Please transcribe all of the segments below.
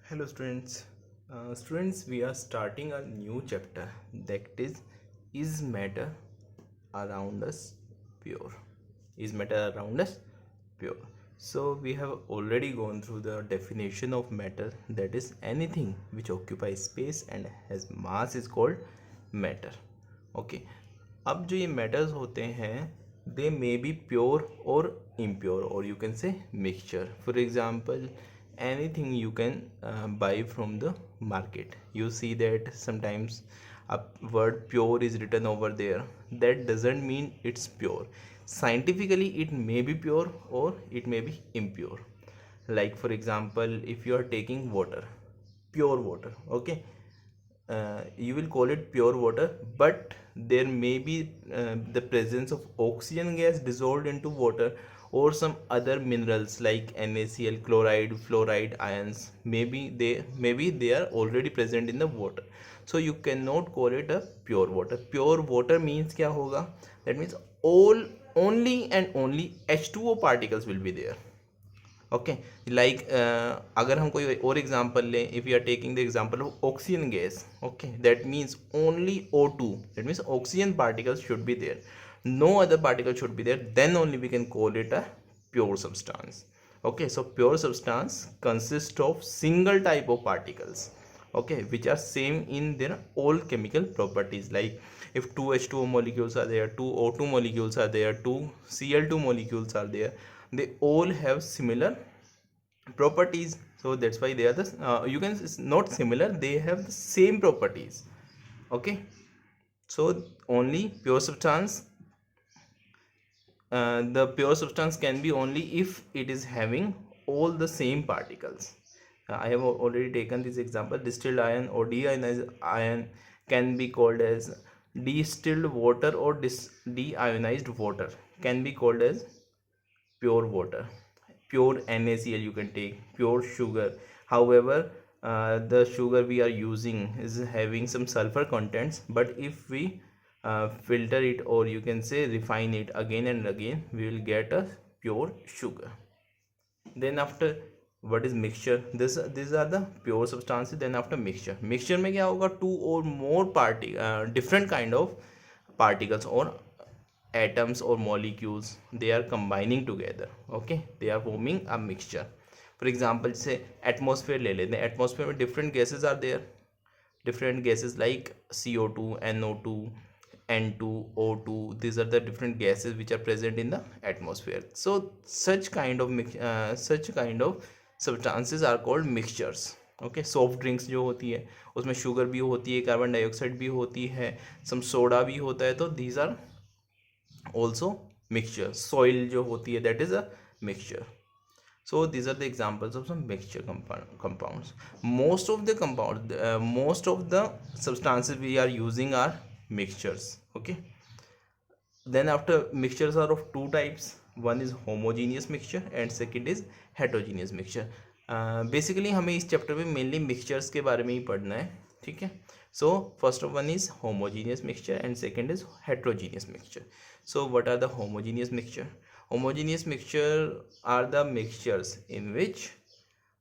Hello students. We are starting a new chapter that is matter around us pure? Is matter around us pure? So we have already gone through the definition of matter, that is anything which occupies space and has mass is called matter. Okay. अब जो ये matters होते हैं they may be pure or impure, or you can say mixture. For example, anything you can buy from the market, you see that sometimes a word pure is written over there. That doesn't mean it's pure. Scientifically it may be pure or it may be impure. Like for example, if you are taking water, pure water, okay, you will call it pure water, but there may be the presence of oxygen gas dissolved into water, or some other minerals like NaCl, chloride, fluoride, ions. Maybe they are already present in the water, so you cannot call it a pure water. Pure water means क्या होगा? That means all only and only H2O particles will be there. Okay like अगर हम कोई और example लें, if you are taking the example of oxygen gas, okay, that means only O2, that means oxygen particles should be there, no other particle should be there, then only we can call it a pure substance. Okay, so pure substance consists of single type of particles, okay, which are same in their all chemical properties. Like if two H2O molecules are there, two O2 molecules are there, two Cl2 molecules are there, they all have similar properties. So that's why they are the you can, it's not similar, they have the same properties. Okay, so only pure substance, the pure substance can be only if it is having all the same particles. I have already taken this example. Distilled iron or deionized iron can be called as distilled water, or deionized water can be called as pure water. Pure NaCl you can take, pure sugar. However, the sugar we are using is having some sulfur contents, but if we filter it, or you can say refine it again and again, we will get a pure sugar. Then after, what is mixture? These are the pure substances. Then after mixture में क्या होगा? Two or more different kind of particles or atoms or molecules, they are combining together. Okay, they are forming a mixture. For example, say atmosphere ले लेते हैं. Atmosphere में different gases are there, different gases like CO2, NO2, N2, O2. These are the different gases which are present in the atmosphere. So such kind of substances are called mixtures. Okay, soft drinks जो होती है उसमें sugar भी होती है, carbon dioxide भी होती है, सम सोडा भी होता है, तो these are also mixture. Soil जो होती है that is a mixture. So these are the examples of some mixture compounds. Most of the substances we are using are mixtures. Okay, then after, mixtures are of two types. One is homogeneous mixture and second is heterogeneous mixture. Basically हमें इस chapter में mainly mixtures के बारे में ही पढ़ना है. ठीक है. So first of one is homogeneous mixture and second is heterogeneous mixture. So what are the homogeneous mixture? Homogeneous mixture are the mixtures in which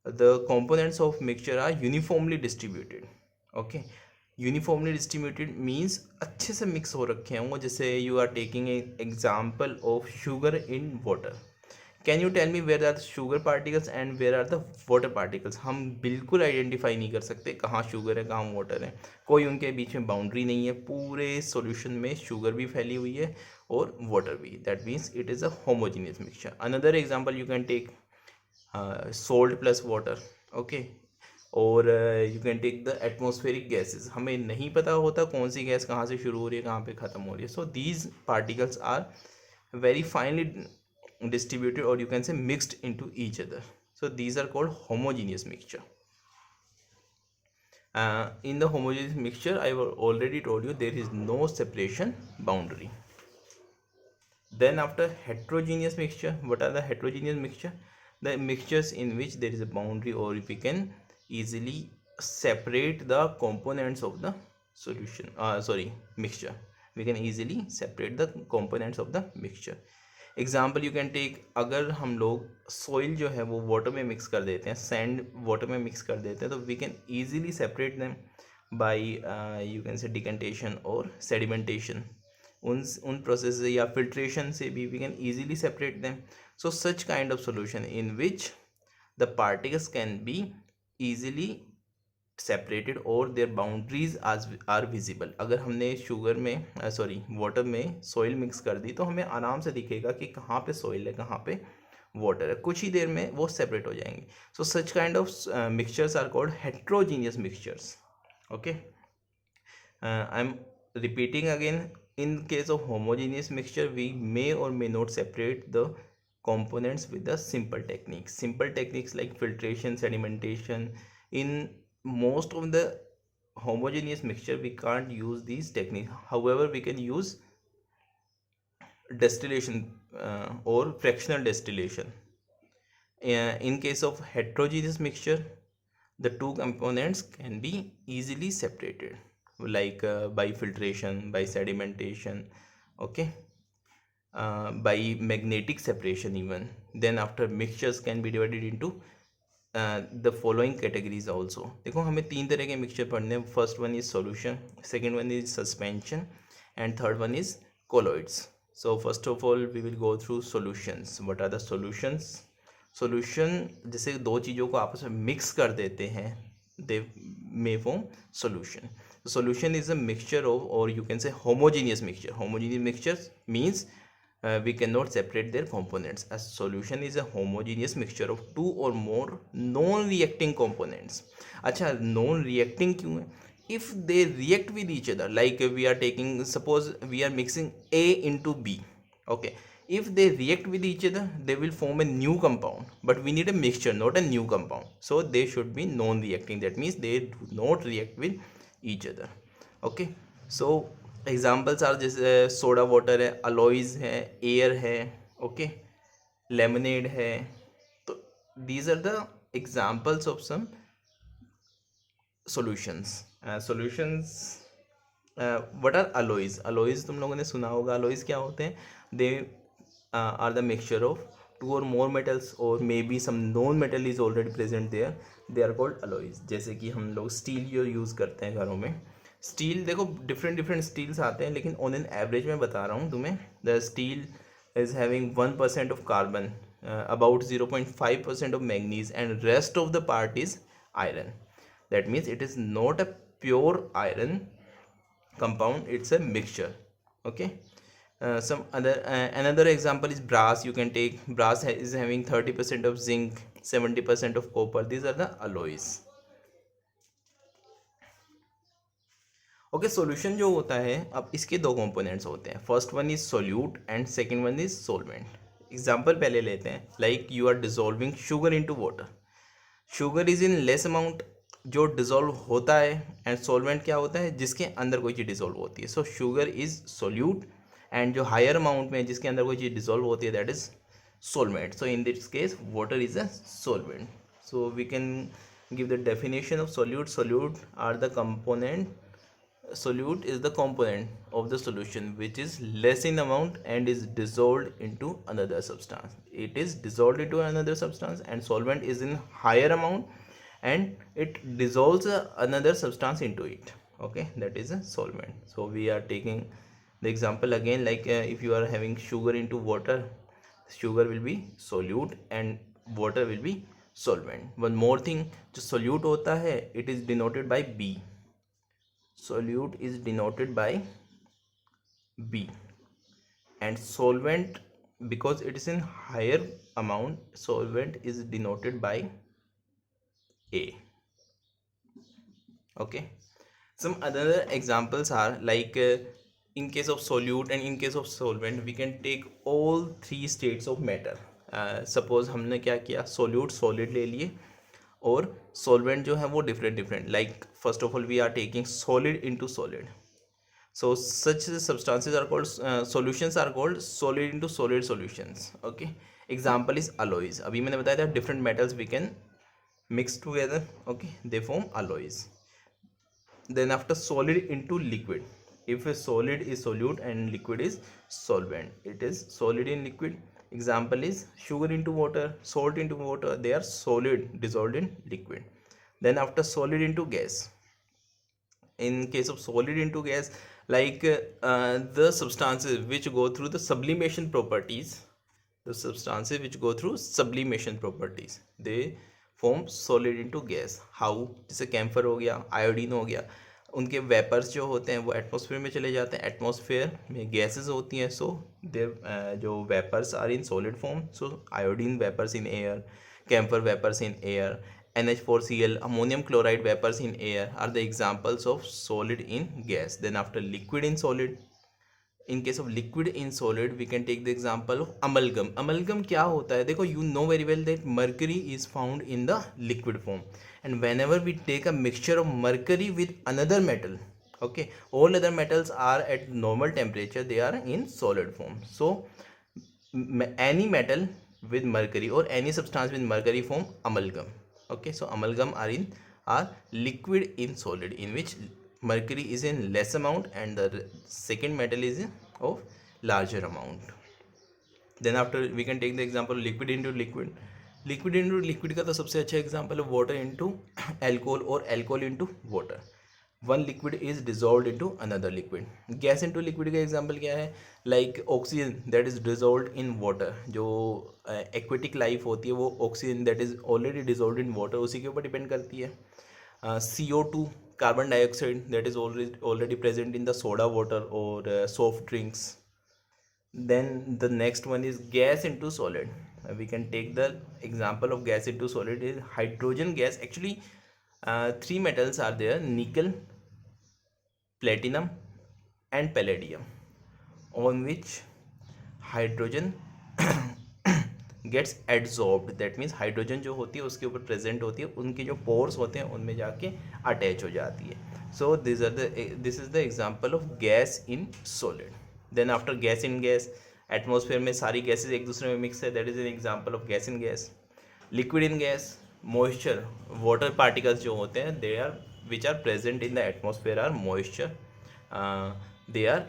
the components of mixture are uniformly distributed. Okay, uniformly distributed means अच्छे से mix हो रखे होंगे. जैसे you are taking example of sugar in water. Can you tell me where are the sugar particles and where are the water particles? हम बिल्कुल identify नहीं कर सकते कहाँ शुगर है कहाँ वाटर है. कोई उनके बीच में बाउंड्री नहीं है. पूरे सॉल्यूशन में शुगर भी फैली हुई है और वाटर भी. That means it is a homogeneous mixture. Another example you can take salt plus water. Okay, और you can take the atmospheric gases. हमें नहीं पता होता कौन सी गैस कहाँ से शुरू हो रही है कहाँ पे ख़त्म हो रही है. So these particles are very finely distributed, or you can say mixed into each other. So these are called homogeneous mixture. In the homogeneous mixture, I have already told you there is no separation boundary. Then after heterogeneous mixture, what are the heterogeneous mixture? The mixtures in which there is a boundary, or if we can easily separate the components of the solution, mixture. We can easily separate the components of the mixture. Example you can take, अगर हम लोग soil जो है वो water में mix कर देते हैं, सैंड वाटर में मिक्स कर देते हैं, तो we can easily separate them by you can say decantation और सेडिमेंटेशन. उन प्रोसेस से या फिल्ट्रेशन से भी we can easily separate them. So such kind of solution in which the particles can be easily separated और their boundaries are visible. अगर हमने sugar में वाटर में सॉइल मिक्स कर दी तो हमें आराम से दिखेगा कि कहाँ पे सॉइल है, कहाँ पे वाटर है. कुछ ही देर में वो सेपरेट हो जाएंगे. So such kind of mixtures are called heterogeneous mixtures. Okay, I am repeating again. in case of homogeneous mixture we may or may not separate the components with the simple techniques like filtration, sedimentation. In most of the homogeneous mixture we can't use these techniques, however we can use distillation or fractional distillation. In case of heterogeneous mixture, the two components can be easily separated, like by filtration, by sedimentation, okay, by magnetic separation even. Then after, mixtures can be divided into the following categories also. देखो हमें तीन तरह के mixture पढ़ने हैं. First one is solution, second one is suspension, and third one is colloids. So first of all we will go through solutions. What are the solutions? Solution जैसे दो चीज़ों को आपस में मिक्स कर देते हैं, they may form solution. Solution is a mixture of, और you can say homogeneous mixture. Homogeneous mixture means we cannot separate their components. A solution is a homogeneous mixture of two or more non-reacting components. अच्छा, non-reacting क्यों है? If they react with each other, like we are taking, suppose we are mixing A into B, okay, if they react with each other they will form a new compound, but we need a mixture, not a new compound, so they should be non-reacting. That means they do not react with each other. Okay, so examples are जैसे soda water है, alloys है, air है, okay, lemonade है. तो these are the examples of some solutions. What are alloys? Alloys तुम लोगों ने सुना होगा. अलॉयज़ क्या होते हैं? They are the mixture of two और मोर मेटल्स, और maybe some non metal is already present there. They are called alloys. जैसे कि हम लोग स्टील जो यूज़ करते हैं घरों में, स्टील देखो डिफरेंट स्टील्स आते हैं, लेकिन ऑन एन एवरेज मैं बता रहा हूँ तुम्हें. The steel is having 1% of carbon, about 0.5% of manganese, and rest of the part is iron. That means it is not a pure iron compound, it's a mixture. Okay, some other another example is brass. You can take brass is having 30% of zinc, 70% of copper. These are the alloys. ओके, solution जो होता है, अब इसके दो components होते हैं. First one is solute and second one is solvent. Example पहले लेते हैं. Like you are dissolving sugar into water. Sugar is in less amount, जो डिजोल्व होता है, एंड सोलवेंट क्या होता है? जिसके अंदर कोई चीज़ डिजोल्व होती है. So sugar is solute, and जो हायर अमाउंट में जिसके अंदर कोई चीज़ डिजोल्व होती है, that is solvent. So in this case water is a solvent. So we can give the definition of solute. Solute are the component, solute is the component of the solution which is less in amount and is dissolved into another substance. It is dissolved into another substance, and solvent is in higher amount and it dissolves another substance into it. Okay, that is a solvent. So we are taking the example again, like if you are having sugar into water, sugar will be solute and water will be solvent. One more thing, जो solute होता है, it is denoted by B. Solute is denoted by B, and solvent, because it is in higher amount, solvent is denoted by A. Okay, some other examples are like in case of solute and in case of solvent we can take all three states of matter. Suppose हमने क्या किया, solute solid ले लिए, और solvent जो है वो different. Like first of all we are taking solid into solid. So such substances are called solutions are called solid into solid solutions. Okay, example is alloys. अभी मैंने बताया था different metals we can mix together. Okay, they form alloys. Then after solid into liquid, if a solid is solute and liquid is solvent. It is solid in liquid. Example is sugar into water, salt into water. They are solid, dissolved in liquid. Then after solid into gas. In case of solid into gas, like the substances which go through the sublimation properties, they form solid into gas. how? जैसे camphor हो गया, iodine हो गया, उनके vapours जो होते हैं वो एटमॉस्फेयर में चले जाते हैं. एटमॉस्फेयर में गैसेस होती हैं, सो दे जो vapours are in solid form. So iodine vapours in air, camphor vapors in air, NH4Cl, ammonium chloride vapors in air are the examples of solid in gas. Then after liquid in solid, in case of liquid in solid, we can take the example of amalgam. Amalgam क्या होता है? देखो, you know very well that mercury is found in the liquid form, and whenever we take a mixture of mercury with another metal, okay, all other metals are at normal temperature, they are in solid form. So any metal with mercury or any substance with mercury form amalgam. Okay, so amalgam are liquid in solid, in which mercury is in less amount and the second metal is of larger amount. Then after we can take the example liquid into liquid. Liquid into liquid का तो सबसे अच्छा example है water into alcohol or alcohol into water. One liquid is dissolve into another liquid. Gas into liquid का example क्या है? Like oxygen that is dissolve in water. जो aquatic life होती है वो oxygen that is already dissolve in water, उसी के ऊपर डिपेंड करती है. CO2 carbon dioxide that is already present in the soda water और soft drinks. Then the next one is gas into solid. We can take the example of gas into solid is hydrogen gas. Actually, three metals are there: nickel, platinum, and palladium, on which hydrogen gets adsorbed. That means hydrogen जो होती है उसके ऊपर present होती है, उनके जो pores होते हैं उनमें जाके attach हो जाती है. So this is the example of gas in solid. Then after gas in gas, atmosphere में सारी गैसेज एक दूसरे में मिक्स है, that is an example of gas in gas. Liquid in gas, moisture, water particles जो होते हैं they are which are present in the atmosphere are moisture. They are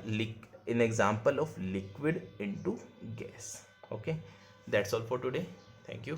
in example of liquid into gas. Okay, that's all for today. Thank you.